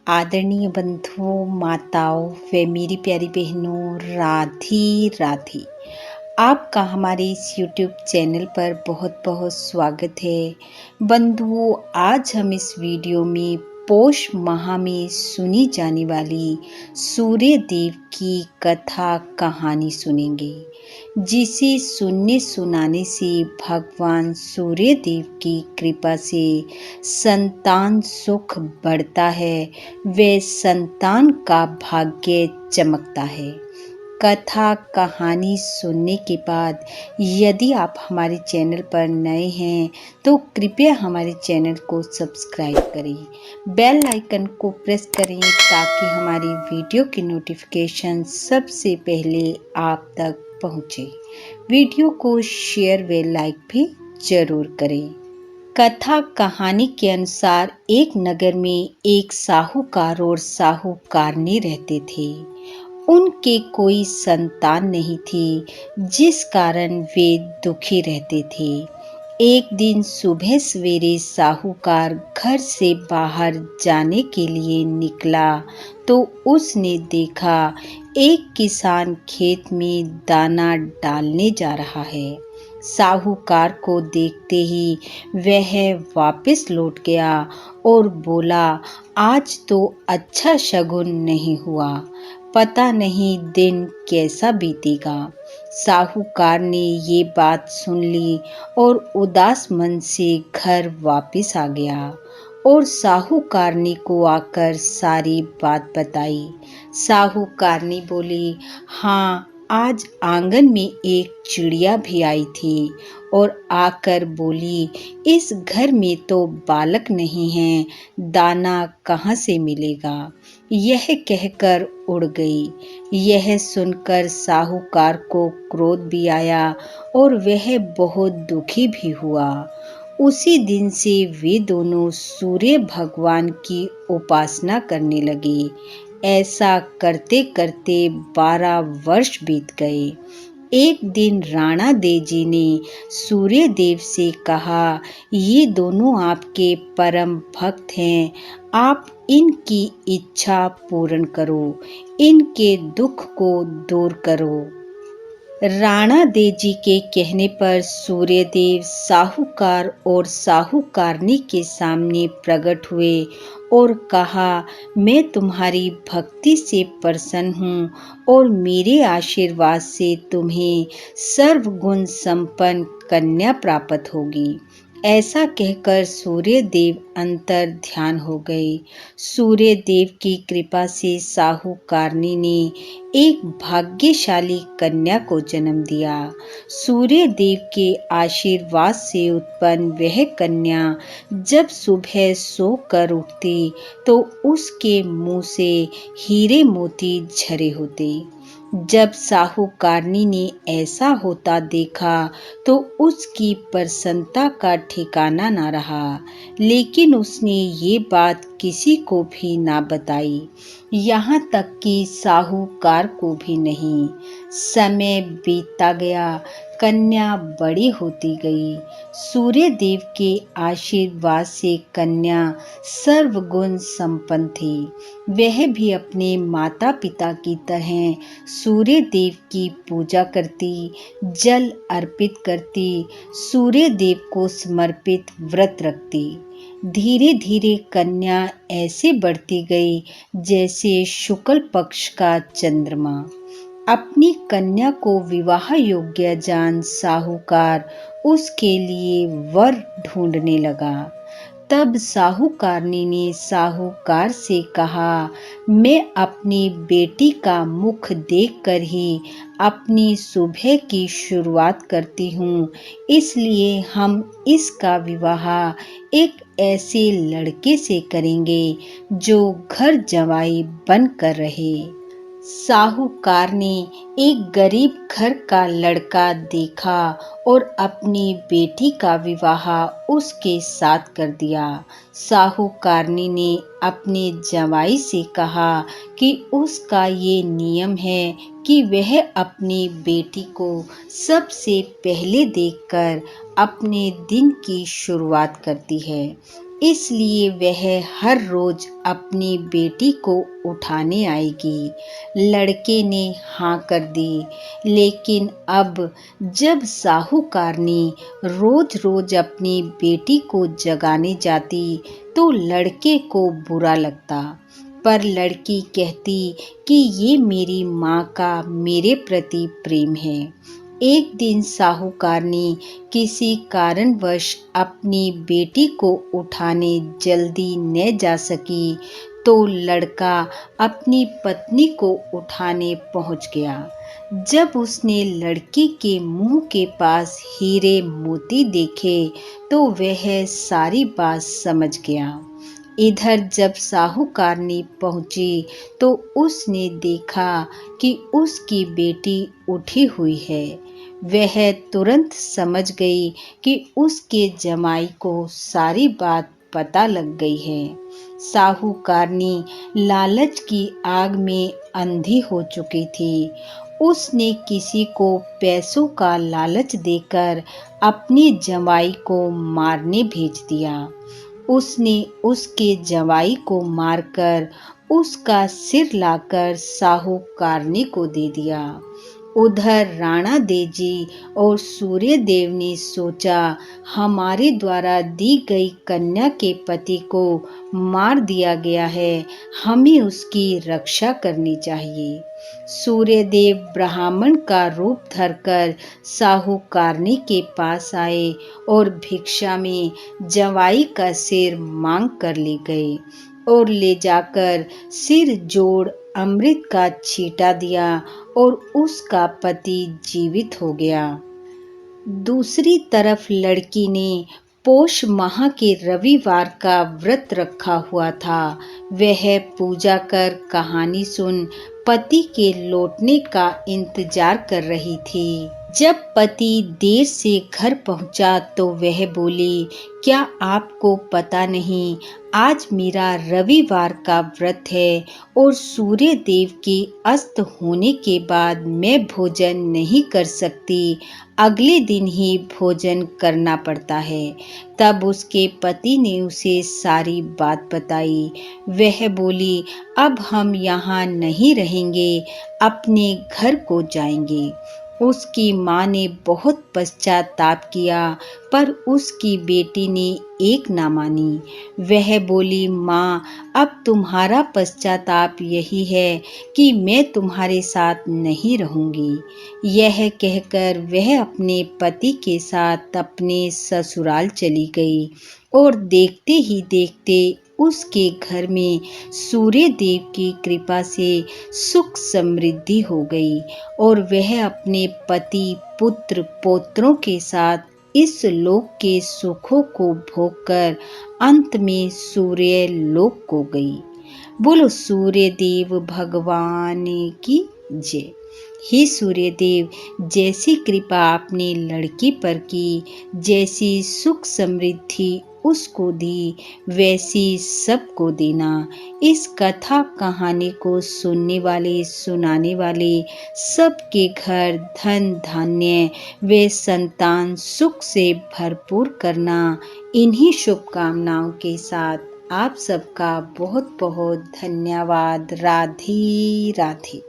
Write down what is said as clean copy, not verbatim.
आदरणीय बंधुओं, माताओं व मेरी प्यारी बहनों, राधे राधे। आपका हमारे इस YouTube चैनल पर बहुत बहुत स्वागत है। बंधुओं, आज हम इस वीडियो में पौष माह में सुनी जाने वाली सूर्य देव की कथा कहानी सुनेंगे, जिसे सुनने सुनाने से भगवान सूर्य देव की कृपा से संतान सुख बढ़ता है व संतान का भाग्य चमकता है। कथा कहानी सुनने के बाद यदि आप हमारे चैनल पर नए हैं तो कृपया हमारे चैनल को सब्सक्राइब करें, बेल आइकन को प्रेस करें ताकि हमारी वीडियो की नोटिफिकेशन सबसे पहले आप तक पहुंचे। वीडियो को शेयर व लाइक भी जरूर करें। कथा कहानी के अनुसार एक नगर में एक साहूकार और साहूकारनी रहते थे। उनके कोई संतान नहीं थी, जिस कारण वे दुखी रहते थे। एक दिन सुबह सवेरे साहूकार घर से बाहर जाने के लिए निकला तो उसने देखा एक किसान खेत में दाना डालने जा रहा है। साहूकार को देखते ही वह वापस लौट गया और बोला, आज तो अच्छा शगुन नहीं हुआ, पता नहीं दिन कैसा बीतेगा। साहूकार ने ये बात सुन ली और उदास मन से घर वापस आ गया और साहूकारनी को आकर सारी बात बताई। साहूकारनी बोली, हाँ, आज आंगन में एक चिड़िया भी आई थी और आकर बोली, इस घर में तो बालक नहीं है, दाना कहाँ से मिलेगा। यह कहकर उड़ गई। यह सुनकर साहूकार को क्रोध भी आया और वह बहुत दुखी भी हुआ। उसी दिन से वे दोनों सूर्य भगवान की उपासना करने लगे। ऐसा करते करते 12 वर्ष बीत गए। एक दिन राणा देजी ने सूर्य देव से कहा, ये दोनों आपके परम भक्त हैं, आप इनकी इच्छा पूर्ण करो, इनके दुख को दूर करो। राणा देजी के कहने पर सूर्यदेव साहूकार और साहूकारनी के सामने प्रकट हुए और कहा, मैं तुम्हारी भक्ति से प्रसन्न हूँ और मेरे आशीर्वाद से तुम्हें सर्वगुण संपन्न कन्या प्राप्त होगी। ऐसा कहकर सूर्य देव अंतर ध्यान हो गए। सूर्य देव की कृपा से साहूकारनी ने एक भाग्यशाली कन्या को जन्म दिया। सूर्य देव के आशीर्वाद से उत्पन्न वह कन्या जब सुबह सोकर उठती तो उसके मुंह से हीरे मोती झरे होते। जब साहूकारनी ने ऐसा होता देखा तो उसकी प्रसन्नता का ठिकाना न रहा, लेकिन उसने ये बात किसी को भी ना बताई, यहाँ तक कि साहूकार को भी नहीं। समय बीतता गया, कन्या बड़ी होती गई। सूर्य देव के आशीर्वाद से कन्या सर्वगुण संपन्न थी। वह भी अपने माता पिता की तरह सूर्य देव की पूजा करती, जल अर्पित करती, सूर्य देव को समर्पित व्रत रखती। धीरे धीरे कन्या ऐसे बढ़ती गई जैसे शुक्ल पक्ष का चंद्रमा। अपनी कन्या को विवाह योग्य जान साहूकार उसके लिए वर ढूंढने लगा। तब साहूकारनी ने साहूकार से कहा, मैं अपनी बेटी का मुख देखकर ही अपनी सुबह की शुरुआत करती हूँ, इसलिए हम इसका विवाह एक ऐसे लड़के से करेंगे जो घर जवाई बनकर रहे। साहूकार ने एक गरीब घर का लड़का देखा और अपनी बेटी का विवाह उसके साथ कर दिया। साहूकारनी ने अपने जवाई से कहा कि उसका ये नियम है कि वह अपनी बेटी को सबसे पहले देखकर अपने दिन की शुरुआत करती है। इसलिए वह हर रोज अपनी बेटी को उठाने आएगी। लड़के ने हाँ कर दी, लेकिन अब जब साहूकारनी रोज रोज अपनी बेटी को जगाने जाती तो लड़के को बुरा लगता, पर लड़की कहती कि ये मेरी माँ का मेरे प्रति प्रेम है। एक दिन साहूकारनी किसी कारणवश अपनी बेटी को उठाने जल्दी न जा सकी तो लड़का अपनी पत्नी को उठाने पहुंच गया। जब उसने लड़की के मुंह के पास हीरे मोती देखे तो वह सारी बात समझ गया। इधर जब साहूकारनी पहुंची तो उसने देखा कि उसकी बेटी उठी हुई है। वह तुरंत समझ गई कि उसके जमाई को सारी बात पता लग गई है। साहूकारनी लालच की आग में अंधी हो चुकी थी। उसने किसी को पैसों का लालच देकर अपने जमाई को मारने भेज दिया। उसने उसके जवाई को मारकर उसका सिर लाकर साहूकारनी को दे दिया। उधर राणा देजी और सूर्यदेव ने सोचा, हमारे द्वारा दी गई कन्या के पति को मार दिया गया है, हमें उसकी रक्षा करनी चाहिए। सूर्यदेव ब्राह्मण का रूप धरकर साहूकारनी के पास आए और भिक्षा में जवाई का सिर मांग कर ले गए और ले जाकर सिर जोड़ अमृत का छींटा दिया और उसका पति जीवित हो गया। दूसरी तरफ लड़की ने पोष माह के रविवार का व्रत रखा हुआ था। वह पूजा कर कहानी सुन पति के लौटने का इंतजार कर रही थी। जब पति देर से घर पहुंचा तो वह बोली, क्या आपको पता नहीं आज मेरा रविवार का व्रत है और सूर्य देव के अस्त होने के बाद मैं भोजन नहीं कर सकती, अगले दिन ही भोजन करना पड़ता है। तब उसके पति ने उसे सारी बात बताई। वह बोली, अब हम यहाँ नहीं रहेंगे, अपने घर को जाएंगे। उसकी माँ ने बहुत पश्चाताप किया, पर उसकी बेटी ने एक ना मानी। वह बोली, माँ, अब तुम्हारा पश्चाताप यही है कि मैं तुम्हारे साथ नहीं रहूंगी। यह कहकर वह अपने पति के साथ अपने ससुराल चली गई और देखते ही देखते उसके घर में सूर्य देव की कृपा से सुख समृद्धि हो गई और वह अपने पति पुत्र पोत्रों के साथ इस लोक के सुखों को भोगकर अंत में सूर्य लोक को गई। बोलो सूर्य देव भगवान की जय। हे सूर्यदेव, जैसी कृपा आपने लड़की पर की, जैसी सुख समृद्धि उसको दी, वैसी सबको देना। इस कथा कहानी को सुनने वाले सुनाने वाले सबके घर धन धान्य व संतान सुख से भरपूर करना। इन्हीं शुभकामनाओं के साथ आप सबका बहुत बहुत धन्यवाद। राधे राधे।